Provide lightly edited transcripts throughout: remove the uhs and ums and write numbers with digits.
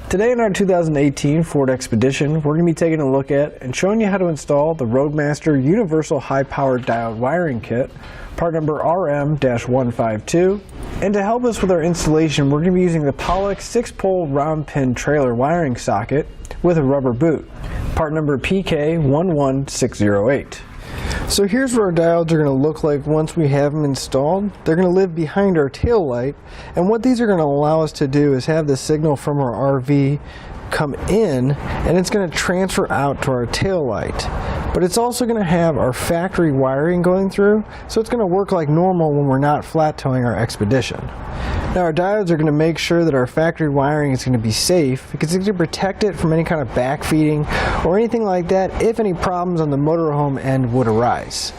Today in our 2018 Ford Expedition, we're going to be taking a look at and showing you how to install the Roadmaster Universal High Powered Diode Wiring Kit, part number RM-152. And to help us with our installation, we're going to be using the Pollack 6-pole round pin trailer wiring socket with a rubber boot, part number PK11608. So here's what our diodes are going to look like once we have them installed. They're going to live behind our tail light, and what these are going to allow us to do is have the signal from our RV come in, and it's going to transfer out to our tail light. But it's also going to have our factory wiring going through, so it's going to work like normal when we're not flat towing our Expedition. Now our diodes are going to make sure that our factory wiring is going to be safe because it's going to protect it from any kind of backfeeding or anything like that if any problems on the motorhome end would arise.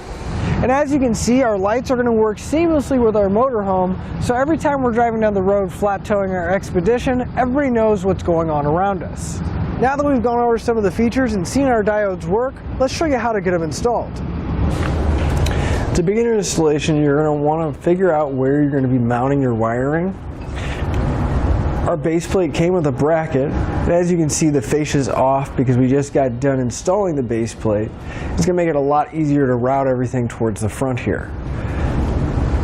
And as you can see, our lights are going to work seamlessly with our motorhome, so every time we're driving down the road flat towing our Expedition, everybody knows what's going on around us. Now that we've gone over some of the features and seen our diodes work, let's show you how to get them installed. To begin your installation, you're going to want to figure out where you're going to be mounting your wiring. Our base plate came with a bracket, and as you can see, the fascia's off because we just got done installing the base plate. It's going to make it a lot easier to route everything towards the front here.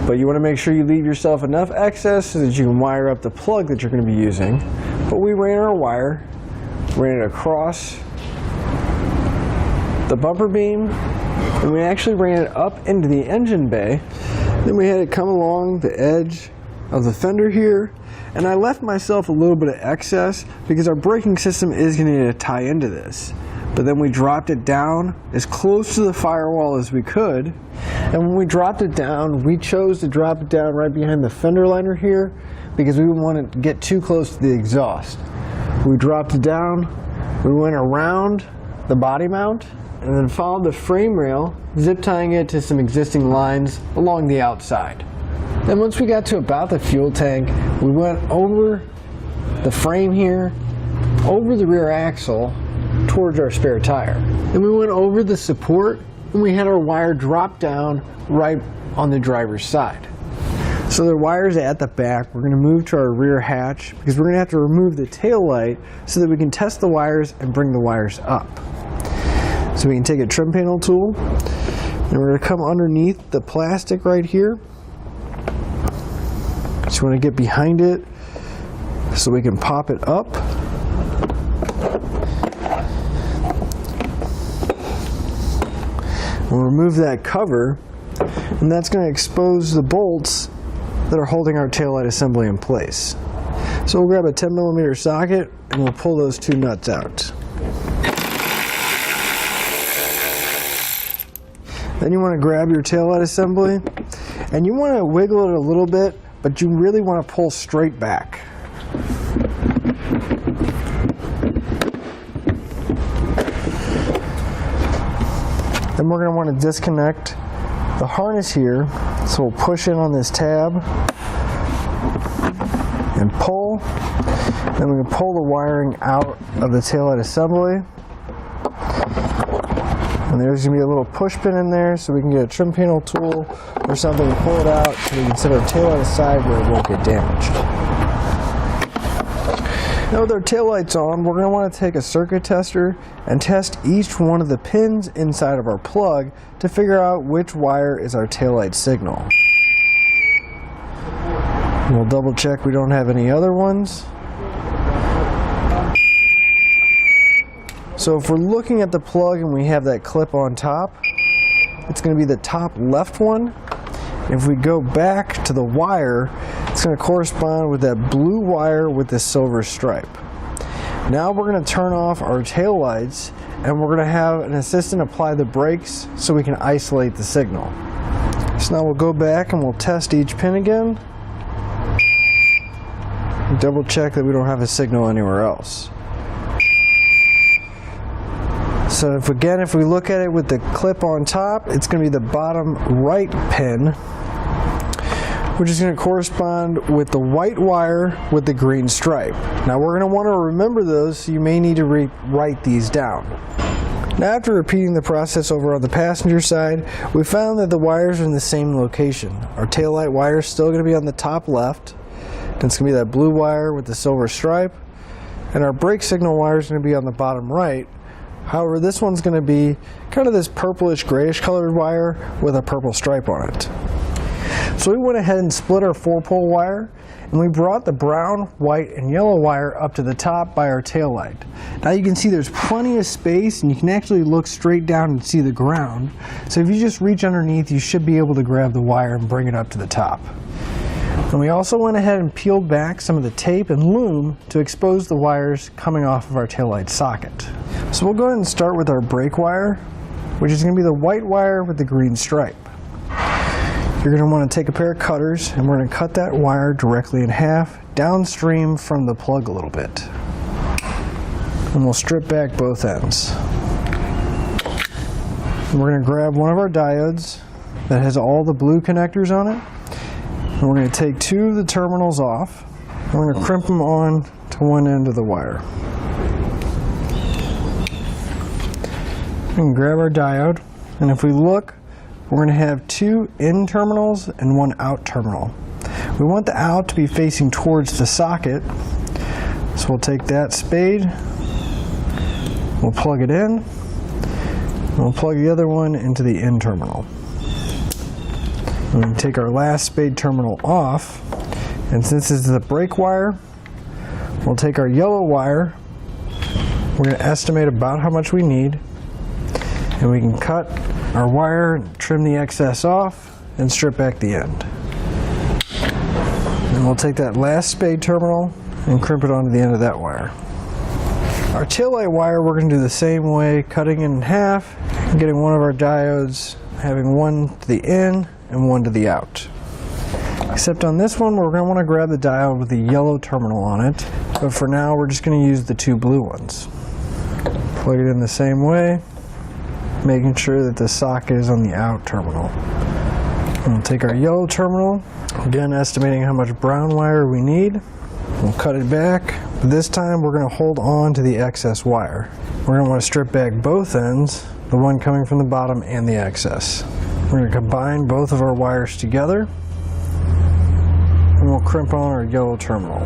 But you want to make sure you leave yourself enough excess so that you can wire up the plug that you're going to be using. But we ran our wire, ran it across the bumper beam, and we actually ran it up into the engine bay. Then we had it come along the edge of the fender here, and I left myself a little bit of excess because our braking system is going to need to tie into this. But then we dropped it down as close to the firewall as we could, and when we dropped it down, we chose to drop it down right behind the fender liner here because we didn't want to get too close to the exhaust. We dropped it down, we went around the body mount, and then followed the frame rail, zip tying it to some existing lines along the outside. Then once we got to about the fuel tank, we went over the frame here, over the rear axle, towards our spare tire. Then we went over the support, and we had our wire drop down right on the driver's side. So the wires at the back, we're going to move to our rear hatch because we're going to have to remove the tail light so that we can test the wires and bring the wires up. So we can take a trim panel tool, and we're going to come underneath the plastic right here. Just want to get behind it so we can pop it up. We'll remove that cover, and that's going to expose the bolts that are holding our taillight assembly in place. So we'll grab a 10mm socket and we'll pull those two nuts out. Then you want to grab your taillight assembly and you want to wiggle it a little bit, but you really want to pull straight back. Then we're going to want to disconnect the harness here, so we'll push in on this tab and pull. Then we can pull the wiring out of the taillight assembly. And there's going to be a little push pin in there so we can get a trim panel tool or something to pull it out so we can set our taillight aside where it won't get damaged. Now with our taillights on, we're going to want to take a circuit tester and test each one of the pins inside of our plug to figure out which wire is our taillight signal. We'll double check we don't have any other ones. So if we're looking at the plug and we have that clip on top, it's going to be the top left one. If we go back to the wire, it's going to correspond with that blue wire with the silver stripe. Now we're going to turn off our tail lights and we're going to have an assistant apply the brakes so we can isolate the signal. So now we'll go back and we'll test each pin again. Double check that we don't have a signal anywhere else. So if we look at it with the clip on top, it's going to be the bottom right pin, which is going to correspond with the white wire with the green stripe. Now we're going to want to remember those, so you may need to write these down. Now after repeating the process over on the passenger side, we found that the wires are in the same location. Our taillight wire is still going to be on the top left. It's going to be that blue wire with the silver stripe. and our brake signal wire is going to be on the bottom right. However, this one's going to be kind of this purplish grayish colored wire with a purple stripe on it. So we went ahead and split our 4-pole wire, and we brought the brown, white, and yellow wire up to the top by our tail light. Now you can see there's plenty of space, and you can actually look straight down and see the ground. So if you just reach underneath, you should be able to grab the wire and bring it up to the top. And we also went ahead and peeled back some of the tape and loom to expose the wires coming off of our taillight socket. So we'll go ahead and start with our brake wire, which is going to be the white wire with the green stripe. You're going to want to take a pair of cutters, and we're going to cut that wire directly in half, downstream from the plug a little bit. And we'll strip back both ends. And we're going to grab one of our diodes that has all the blue connectors on it. And we're going to take 2 of the terminals off, and we're going to crimp them on to one end of the wire. We can grab our diode, and if we look, we're going to have 2 in terminals and 1 out terminal. We want the out to be facing towards the socket, so we'll take that spade, we'll plug it in, and we'll plug the other one into the in terminal. We take our last spade terminal off, and since this is the brake wire, we'll take our yellow wire. We're going to estimate about how much we need, and we can cut our wire and trim the excess off and strip back the end. And we'll take that last spade terminal and crimp it onto the end of that wire. Our taillight wire we're going to do the same way, cutting it in half, and getting one of our diodes, having one to the in and one to the out. Except on this one, we're going to want to grab the diode with the yellow terminal on it, but for now we're just going to use the 2 blue ones. Plug it in the same way, making sure that the socket is on the out terminal. And we'll take our yellow terminal, again estimating how much brown wire we need. We'll cut it back, but this time we're going to hold on to the excess wire. We're going to want to strip back both ends, the one coming from the bottom and the excess. We're going to combine both of our wires together, and we'll crimp on our yellow terminal.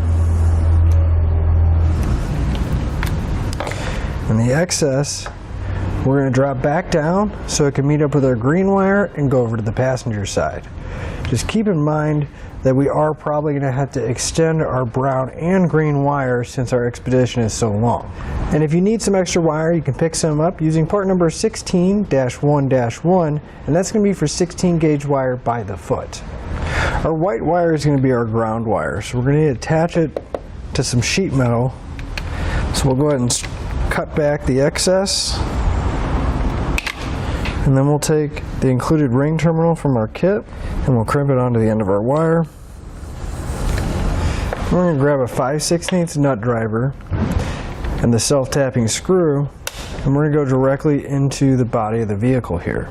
And the excess, we're going to drop back down so it can meet up with our green wire and go over to the passenger side. Just keep in mind that we are probably going to have to extend our brown and green wire since our Expedition is so long. And if you need some extra wire, you can pick some up using part number 16-1-1, and that's going to be for 16 gauge wire by the foot. Our white wire is going to be our ground wire, so we're going to need to attach it to some sheet metal. So we'll go ahead and cut back the excess, and then we'll take the included ring terminal from our kit and we'll crimp it onto the end of our wire. We're going to grab a 5/16 nut driver and the self-tapping screw, and we're going to go directly into the body of the vehicle here.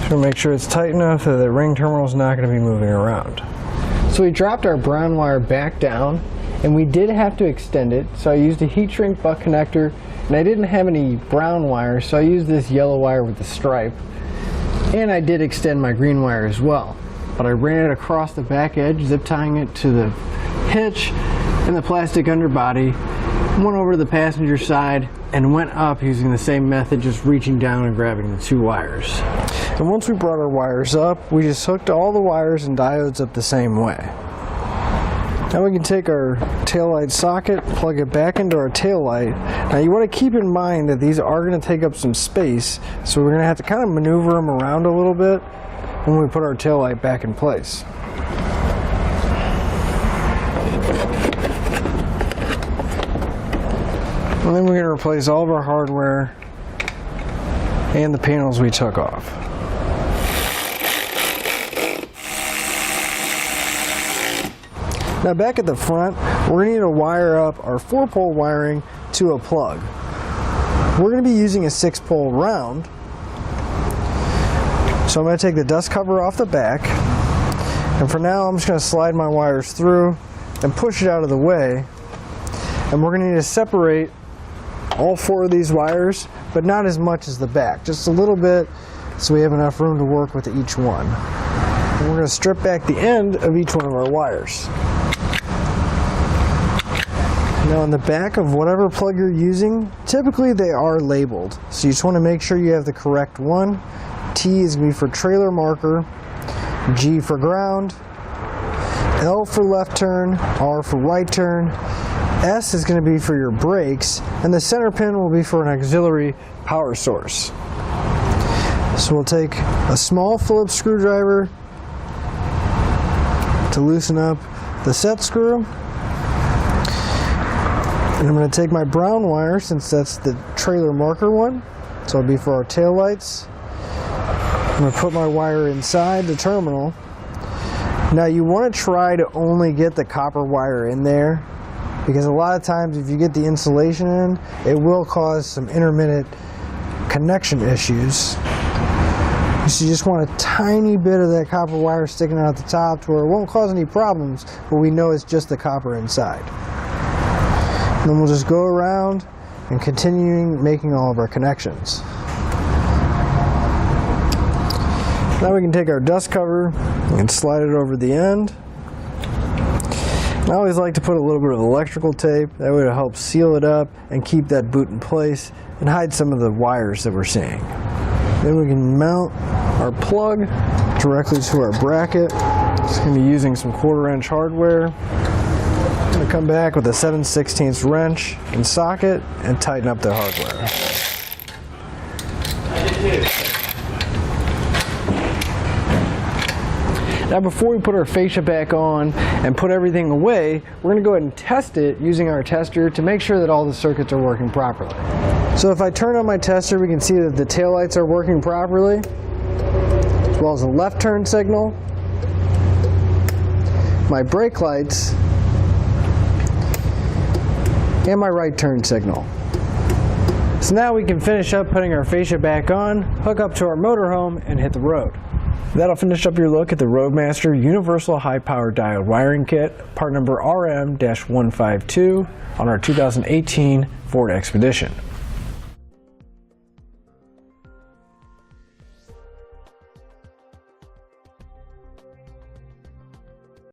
So make sure it's tight enough that the ring terminal is not going to be moving around. So we dropped our brown wire back down, and we did have to extend it, so I used a heat shrink butt connector, and I didn't have any brown wire, so I used this yellow wire with the stripe, and I did extend my green wire as well. But I ran it across the back edge, zip tying it to the hitch and the plastic underbody, went over to the passenger side, and went up using the same method, just reaching down and grabbing the 2 wires. And once we brought our wires up, we just hooked all the wires and diodes up the same way. Now we can take our taillight socket, plug it back into our taillight. Now you want to keep in mind that these are going to take up some space, so we're going to have to kind of maneuver them around a little bit when we put our taillight back in place. And then we're going to replace all of our hardware and the panels we took off. Now back at the front, we're going to need to wire up our 4-pole wiring to a plug. We're going to be using a 6-pole round. So I'm going to take the dust cover off the back, and for now I'm just going to slide my wires through and push it out of the way. And we're going to need to separate all 4 of these wires, but not as much as the back, just a little bit so we have enough room to work with each one. going to strip back the end of each one of our wires. Now on the back of whatever plug you're using, typically they are labeled. So you just want to make sure you have the correct one. T is going to be for trailer marker, G for ground, L for left turn, R for right turn, S is going to be for your brakes, and the center pin will be for an auxiliary power source. So we'll take a small Phillips screwdriver to loosen up the set screw. And I'm going to take my brown wire, since that's the trailer marker one, so it'll be for our tail lights. I'm going to put my wire inside the terminal. Now you want to try to only get the copper wire in there, because a lot of times if you get the insulation in, it will cause some intermittent connection issues. So you just want a tiny bit of that copper wire sticking out the top to where it won't cause any problems, but we know it's just the copper inside. And then we'll just go around and continuing making all of our connections. Now we can take our dust cover and slide it over the end. I always like to put a little bit of electrical tape. That way it'll help seal it up and keep that boot in place and hide some of the wires that we're seeing. Then we can mount our plug directly to our bracket. Just going to be using some 1/4 inch hardware. I'm going to come back with a 7/16 wrench and socket and tighten up the hardware. Now before we put our fascia back on and put everything away, we're going to go ahead and test it using our tester to make sure that all the circuits are working properly. So if I turn on my tester, we can see that the taillights are working properly, as well as the left turn signal, my brake lights, and my right turn signal. So now we can finish up putting our fascia back on, hook up to our motorhome, and hit the road. That'll finish up your look at the Roadmaster Universal High Power Diode Wiring Kit, part number RM-152 on our 2018 Ford Expedition.